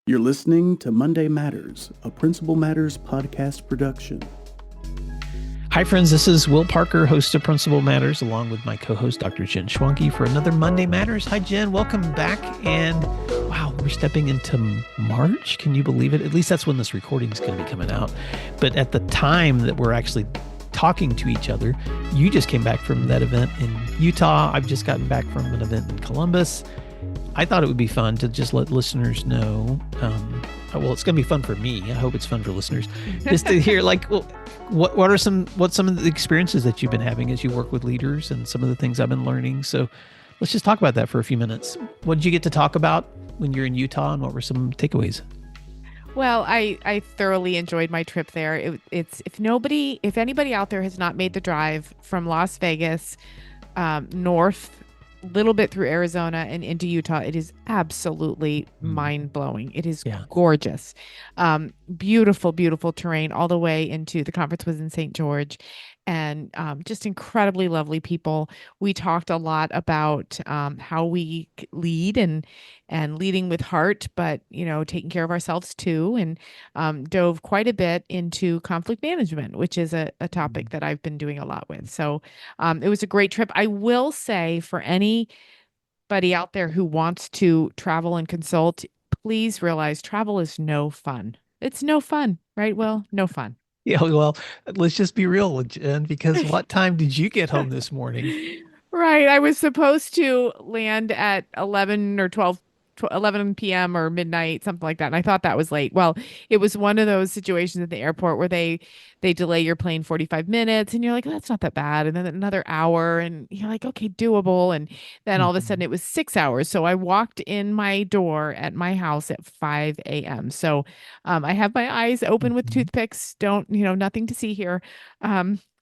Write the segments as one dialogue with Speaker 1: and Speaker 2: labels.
Speaker 1: You're listening to Monday Matters, a Principal Matters podcast production.
Speaker 2: Hi, friends. This is Will Parker, host of Principal Matters, along with my co-host, Dr. Jen Schwanke, for another Monday Matters. Hi, Jen. Welcome back. And wow, we're stepping into March. Can you believe it? At least that's when this recording is going to be coming out. But at the time that we're actually talking to each other, you just came back from that event in Utah. I've just gotten back from an event in Columbus. I thought it would be fun to just let listeners know. Well, it's going to be fun for me. I hope it's fun for listeners, just to hear what's some of the experiences that you've been having as you work with leaders and some of the things I've been learning. So let's just talk about that for a few minutes. What did you get to talk about when you're in Utah, and what were some takeaways?
Speaker 3: Well, I thoroughly enjoyed my trip there. If anybody out there has not made the drive from Las Vegas north, little bit through Arizona and into Utah, it is absolutely mind-blowing. It is gorgeous. Beautiful, beautiful terrain all the way into the conference was in St. George, and just incredibly lovely people. We talked a lot about how we lead and leading with heart, but taking care of ourselves too, and dove quite a bit into conflict management, which is a topic that I've been doing a lot with. So it was a great trip. I will say, for anybody out there who wants to travel and consult, please realize travel is no fun. It's no fun, right, Will? No fun.
Speaker 2: Yeah, well, let's just be real, Jen, because what time did you get home this morning?
Speaker 3: Right. I was supposed to land at 11 or 11 p.m. or midnight, something like that. And I thought that was late. Well, it was one of those situations at the airport where they delay your plane 45 minutes and you're like, oh, that's not that bad. And then another hour and you're like, okay, doable. And then all of a sudden it was 6 hours. So I walked in my door at my house at 5 a.m. So I have my eyes open with toothpicks. Nothing to see here.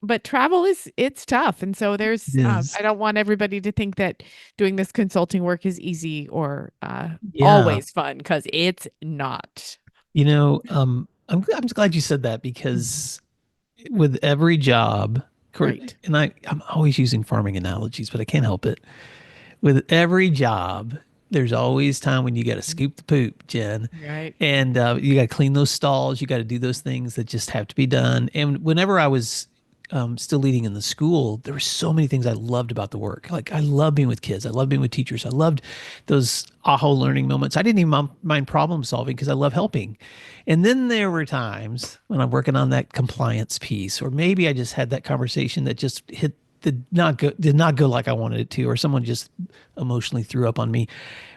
Speaker 3: But travel it's tough. And so I don't want everybody to think that doing this consulting work is easy or always fun, because it's not.
Speaker 2: I'm glad you said that, because with every job,
Speaker 3: Right.
Speaker 2: and I'm always using farming analogies, but I can't help it. With every job, there's always time when you got to scoop the poop, Jen.
Speaker 3: Right.
Speaker 2: And you got to clean those stalls. You got to do those things that just have to be done. And whenever I was still leading in the school, there were so many things I loved about the work. Like, I love being with kids. I love being with teachers. I loved those aha learning moments. I didn't even mind problem solving because I love helping. And then there were times when I'm working on that compliance piece, or maybe I just had that conversation that just did not go like I wanted it to, or someone just emotionally threw up on me,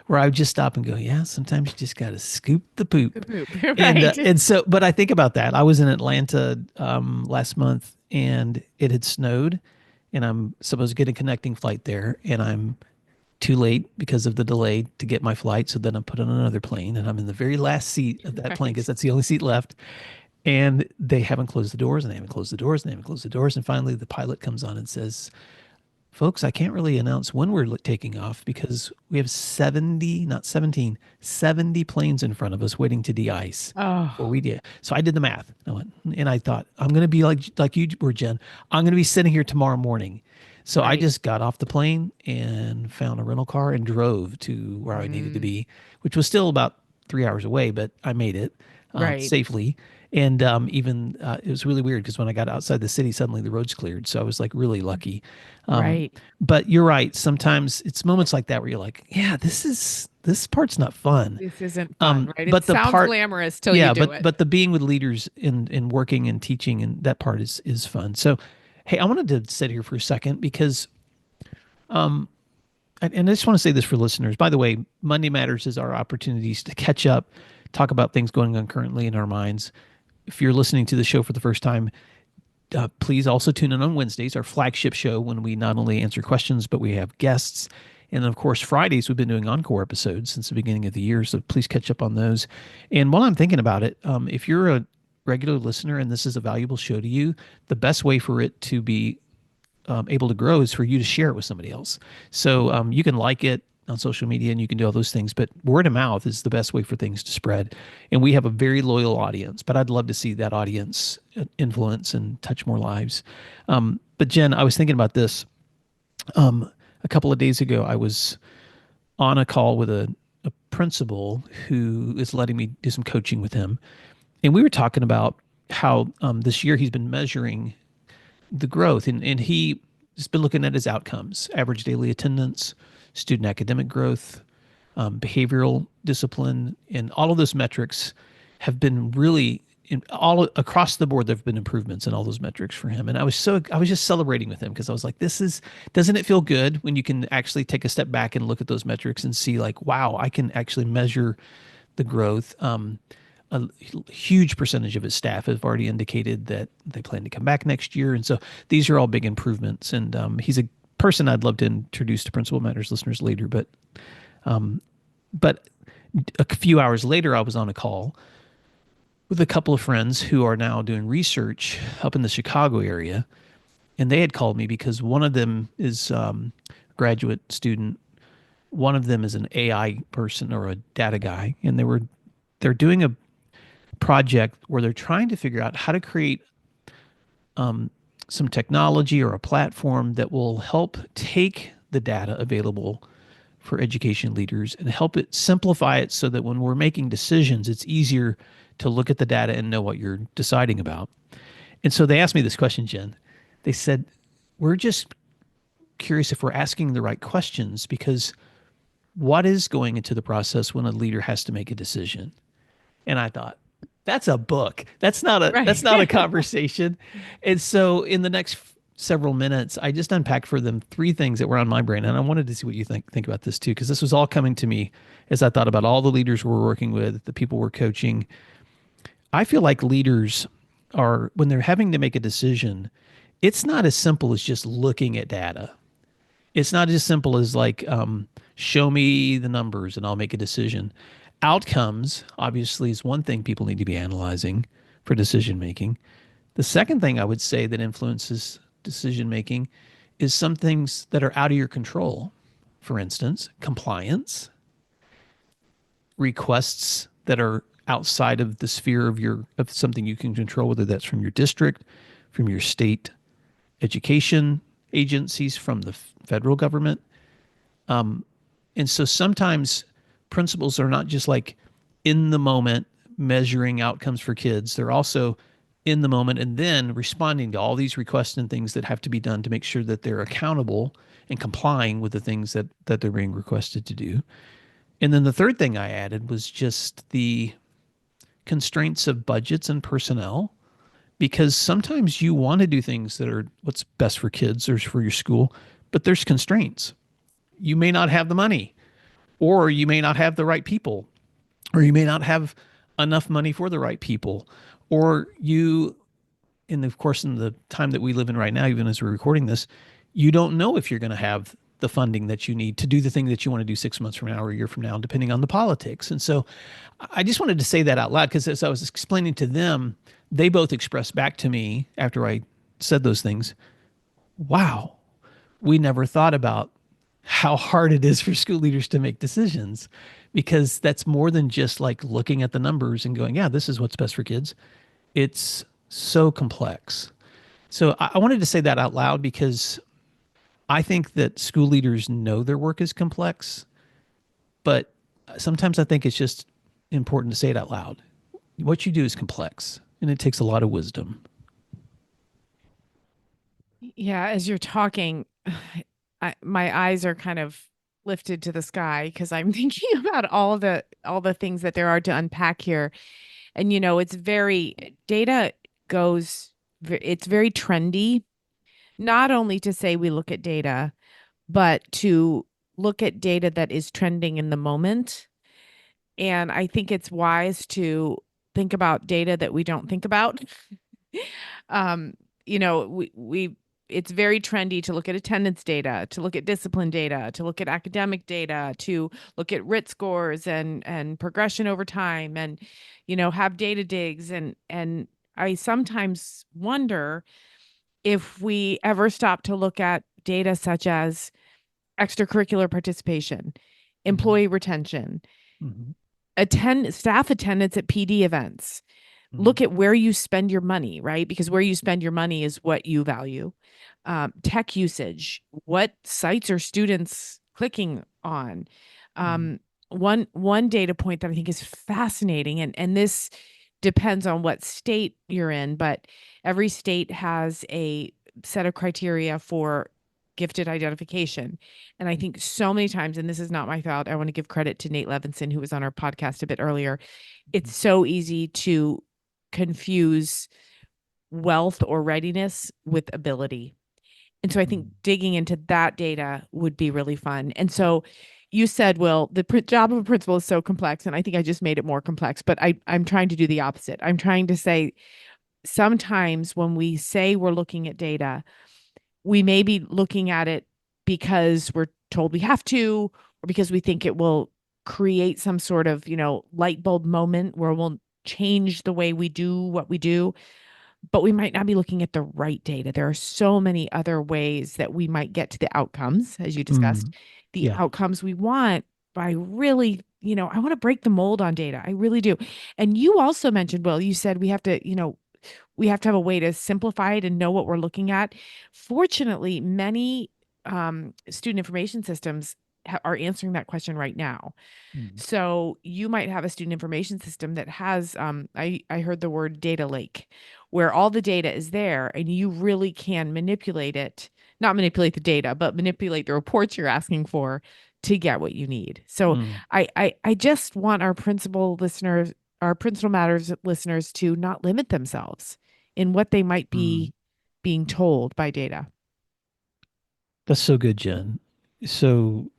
Speaker 2: where I would just stop and go, yeah, sometimes you just got to scoop the poop.
Speaker 3: Right.
Speaker 2: And so, but I think about that. I was in Atlanta last month, and it had snowed, and I'm supposed to get a connecting flight there, and I'm too late because of the delay to get my flight. So then I'm put on another plane, and I'm in the very last seat of that plane because that's the only seat left. And they haven't closed the doors, and they haven't closed the doors, and they haven't closed the doors. And finally, the pilot comes on and says, folks, I can't really announce when we're taking off because we have 70, not 17, 70 planes in front of us waiting to de-ice.
Speaker 3: Oh.
Speaker 2: Or we did. So I did the math. And I thought, I'm going to be like you were, Jen. I'm going to be sitting here tomorrow morning. So I just got off the plane and found a rental car and drove to where I needed to be, which was still about 3 hours away, but I made it safely. And it was really weird because when I got outside the city, suddenly the roads cleared. So I was like really lucky.
Speaker 3: Right.
Speaker 2: But you're right. Sometimes it's moments like that where you're like, yeah, this part's not fun.
Speaker 3: This isn't fun, right?
Speaker 2: But
Speaker 3: it sounds glamorous till you do it.
Speaker 2: But the being with leaders and working and teaching, and that part is fun. So, hey, I wanted to sit here for a second because, and I just want to say this for listeners. By the way, Monday Matters is our opportunities to catch up, talk about things going on currently in our minds. If you're listening to the show for the first time, please also tune in on Wednesdays, our flagship show, when we not only answer questions, but we have guests. And then, of course, Fridays, we've been doing encore episodes since the beginning of the year. So please catch up on those. And while I'm thinking about it, if you're a regular listener and this is a valuable show to you, the best way for it to be able to grow is for you to share it with somebody else. So you can like it on social media and you can do all those things, but word of mouth is the best way for things to spread. And we have a very loyal audience, but I'd love to see that audience influence and touch more lives. But Jen, I was thinking about this. A couple of days ago, I was on a call with a principal who is letting me do some coaching with him. And we were talking about how this year he's been measuring the growth, and he's been looking at his outcomes: average daily attendance, student academic growth, behavioral discipline, and all of those metrics have been really all across the board. There've been improvements in all those metrics for him, and I was just celebrating with him because I was like, doesn't it feel good when you can actually take a step back and look at those metrics and see like, wow, I can actually measure the growth. A huge percentage of his staff have already indicated that they plan to come back next year. And so these are all big improvements. And he's a person I'd love to introduce to Principal Matters listeners later. But a few hours later, I was on a call with a couple of friends who are now doing research up in the Chicago area. And they had called me because one of them is a graduate student. One of them is an AI person or a data guy. And they're doing a project where they're trying to figure out how to create some technology or a platform that will help take the data available for education leaders and help it simplify it so that when we're making decisions, it's easier to look at the data and know what you're deciding about. And so they asked me this question, Jen. They said, we're just curious if we're asking the right questions, because what is going into the process when a leader has to make a decision? And I thought, that's a book. That's not a conversation. And so in the next several minutes, I just unpacked for them 3 things that were on my brain. And I wanted to see what you think about this too, because this was all coming to me as I thought about all the leaders we're working with, the people we're coaching. I feel like leaders are, when they're having to make a decision, it's not as simple as just looking at data. It's not as simple as like, show me the numbers and I'll make a decision. Outcomes, obviously, is one thing people need to be analyzing for decision making. The second thing I would say that influences decision making is some things that are out of your control. For instance, compliance, requests that are outside of the sphere of something you can control, whether that's from your district, from your state education agencies, from the federal government. And so sometimes principals are not just like in the moment measuring outcomes for kids. They're also in the moment and then responding to all these requests and things that have to be done to make sure that they're accountable and complying with the things that they're being requested to do. And then the third thing I added was just the constraints of budgets and personnel, because sometimes you want to do things that are what's best for kids or for your school, but there's constraints. You may not have the money, or you may not have the right people, or you may not have enough money for the right people, or you, in the time that we live in right now, even as we're recording this, you don't know if you're going to have the funding that you need to do the thing that you want to do 6 months from now or a year from now, depending on the politics. And so I just wanted to say that out loud, because as I was explaining to them, they both expressed back to me after I said those things, wow, we never thought about how hard it is for school leaders to make decisions, because that's more than just like looking at the numbers and going, yeah, this is what's best for kids. It's so complex. So I wanted to say that out loud, because I think that school leaders know their work is complex, but sometimes I think it's just important to say it out loud. What you do is complex, and it takes a lot of wisdom.
Speaker 3: Yeah, as you're talking, my eyes are kind of lifted to the sky, because I'm thinking about all the things that there are to unpack here. And it's it's very trendy, not only to say we look at data, but to look at data that is trending in the moment. And I think it's wise to think about data that we don't think about. We it's very trendy to look at attendance data, to look at discipline data, to look at academic data, to look at RIT scores and progression over time, and have data digs. And I sometimes wonder if we ever stop to look at data such as extracurricular participation, employee retention, staff attendance at PD events. Look at where you spend your money, right? Because where you spend your money is what you value. Tech usage, what sites are students clicking on? one data point that I think is fascinating, and this depends on what state you're in, but every state has a set of criteria for gifted identification. And I think so many times, and this is not my fault, I want to give credit to Nate Levinson, who was on our podcast a bit earlier. It's so easy to confuse wealth or readiness with ability. And so I think digging into that data would be really fun. And so you said, well, the job of a principal is so complex. And I think I just made it more complex, but I'm trying to do the opposite. I'm trying to say sometimes when we say we're looking at data, we may be looking at it because we're told we have to, or because we think it will create some sort of, light bulb moment where we'll change the way we do what we do, but we might not be looking at the right data. There are so many other ways that we might get to the outcomes, as you discussed,
Speaker 2: Mm,
Speaker 3: the
Speaker 2: yeah.
Speaker 3: outcomes we want by really, I want to break the mold on data. I really do. And you also mentioned, well, you said we have to have a way to simplify it and know what we're looking at. Fortunately, many student information systems are answering that question right now.
Speaker 2: Mm.
Speaker 3: So you might have a student information system that has, I heard the word data lake, where all the data is there and you really can manipulate it, not manipulate the data, but manipulate the reports you're asking for to get what you need. So
Speaker 2: Mm.
Speaker 3: I just want our Principal Matters listeners to not limit themselves in what they might
Speaker 2: Mm.
Speaker 3: be being told by data.
Speaker 2: That's so good, Jen. So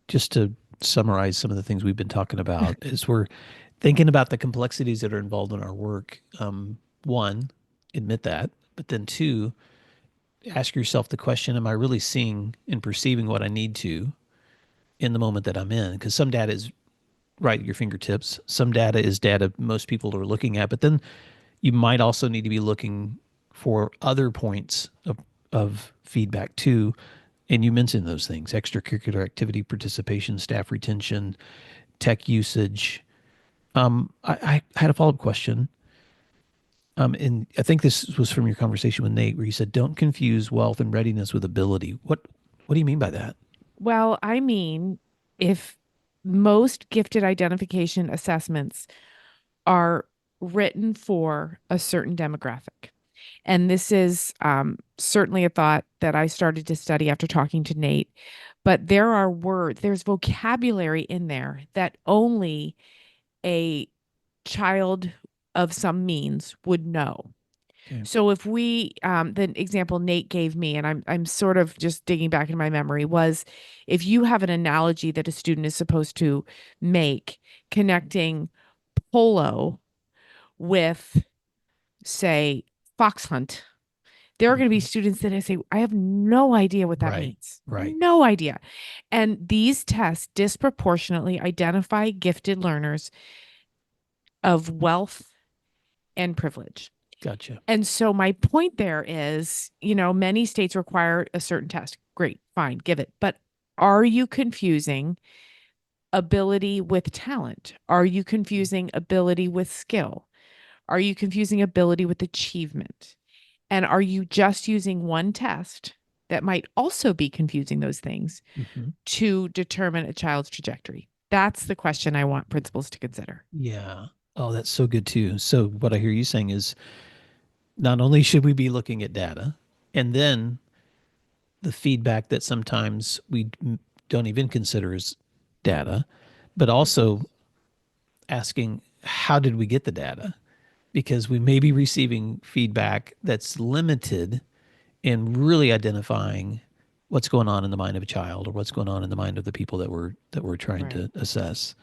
Speaker 2: just to summarize some of the things we've been talking about as we're thinking about the complexities that are involved in our work. One, admit that, but then two, ask yourself the question, am I really seeing and perceiving what I need to in the moment that I'm in? Because some data is right at your fingertips. Some data is data most people are looking at, but then you might also need to be looking for other points of feedback too. And you mentioned those things: extracurricular activity, participation, staff retention, tech usage. I had a follow up question. And I think this was from your conversation with Nate, where you said, "Don't confuse wealth and readiness with ability." What do you mean by that?
Speaker 3: Well, I mean, if most gifted identification assessments are written for a certain demographic, and this is certainly a thought that I started to study after talking to Nate, but there's vocabulary in there that only a child of some means would know.
Speaker 2: Okay.
Speaker 3: So if the example Nate gave me, and I'm sort of just digging back in my memory, was if you have an analogy that a student is supposed to make connecting polo with, say, fox hunt, there are going to be
Speaker 2: Mhm.
Speaker 3: students that I say, I have no idea what that
Speaker 2: Right.
Speaker 3: means.
Speaker 2: Right.
Speaker 3: No idea. And these tests disproportionately identify gifted learners of wealth and privilege.
Speaker 2: Gotcha.
Speaker 3: And so my point there is, many states require a certain test. Great, fine, give it. But are you confusing ability with talent? Are you confusing ability with skill? Are you confusing ability with achievement? And are you just using one test that might also be confusing those things
Speaker 2: Hmm.
Speaker 3: to determine a child's trajectory? That's the question I want principals to consider.
Speaker 2: Yeah. Oh, that's so good too. So what I hear you saying is not only should we be looking at data, and then the feedback that sometimes we don't even consider as data, but also asking, how did we get the data? Because we may be receiving feedback that's limited in really identifying what's going on in the mind of a child or what's going on in the mind of the people that we're trying
Speaker 3: Right.
Speaker 2: to assess.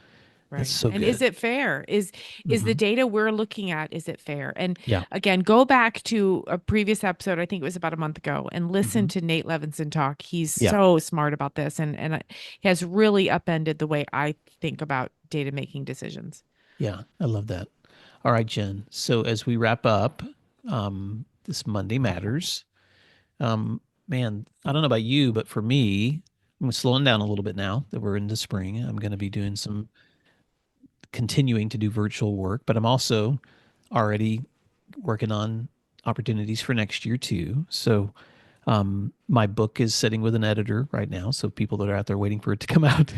Speaker 2: That's
Speaker 3: Right.
Speaker 2: so
Speaker 3: And is
Speaker 2: good.
Speaker 3: it fair? Is the
Speaker 2: Hmm.
Speaker 3: data we're looking at, is it fair? And
Speaker 2: Yeah.
Speaker 3: again, go back to a previous episode, I think it was about a month ago, and listen
Speaker 2: Hmm.
Speaker 3: to Nate Levinson talk. He's
Speaker 2: Yeah.
Speaker 3: so smart about this and he has really upended the way I think about data making decisions.
Speaker 2: Yeah. I love that. All right, Jen. So as we wrap up, this Monday Matters, man, I don't know about you, but for me, I'm slowing down a little bit now that we're into spring. I'm going to be doing some continuing to do virtual work, but I'm also already working on opportunities for next year too. So My book is sitting with an editor right now, so people that are out there waiting for it to come out,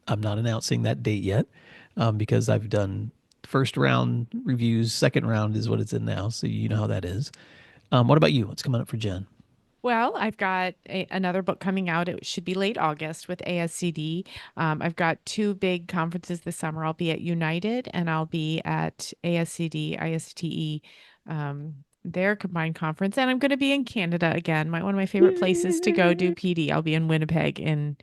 Speaker 2: I'm not announcing that date yet, because I've done first round reviews, second round is what it's in now, so you know how that is. What about you? What's coming up for Jen?
Speaker 3: Well, I've got another book coming out. It should be late August with ASCD. I've got two big conferences this summer. I'll be at United and I'll be at ASCD, ISTE, their combined conference. And I'm going to be in Canada again. One of my favorite places to go do PD. I'll be in Winnipeg in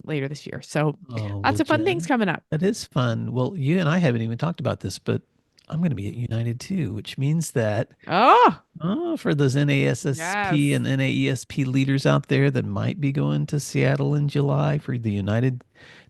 Speaker 3: later this year. So
Speaker 2: Oh,
Speaker 3: lots
Speaker 2: well,
Speaker 3: of fun
Speaker 2: Jen,
Speaker 3: things coming up.
Speaker 2: that is fun. Well, you and I haven't even talked about this, but I'm going to be at United too, which means that for those NASSP
Speaker 3: Yes.
Speaker 2: and NAESP leaders out there that might be going to Seattle in July for the United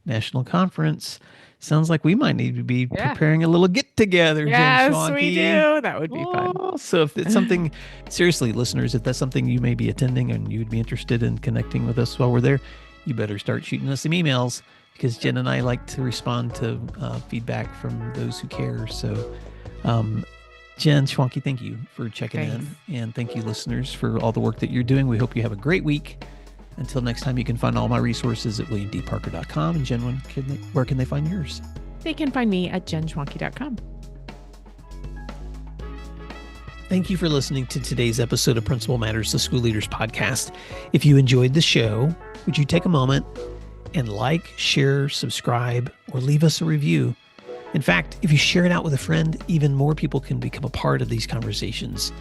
Speaker 2: National Conference, sounds like we might need to be
Speaker 3: Yeah.
Speaker 2: preparing a little get together, Jen
Speaker 3: Yes,
Speaker 2: Schwanke.
Speaker 3: we do. That would be fun.
Speaker 2: So if it's something, seriously, listeners, if that's something you may be attending and you'd be interested in connecting with us while we're there, you better start shooting us some emails, because Jen and I like to respond to feedback from those who care. So, Jen Schwanke, thank you for checking
Speaker 3: Thanks.
Speaker 2: in. And thank you, listeners, for all the work that you're doing. We hope you have a great week. Until next time, you can find all my resources at williamdparker.com. And Jen, where can they find yours?
Speaker 3: They can find me at jenschwanke.com.
Speaker 2: Thank you for listening to today's episode of Principal Matters, the School Leaders Podcast. If you enjoyed the show, would you take a moment and like, share, subscribe, or leave us a review? In fact, if you share it out with a friend, even more people can become a part of these conversations.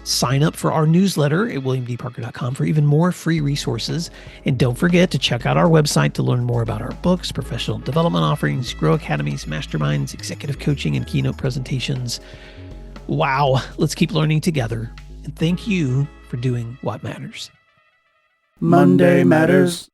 Speaker 2: Sign up for our newsletter at williamdparker.com for even more free resources. And don't forget to check out our website to learn more about our books, professional development offerings, Grow Academies, masterminds, executive coaching, and keynote presentations. Wow, let's keep learning together. And thank you for doing what matters.
Speaker 1: Monday Matters.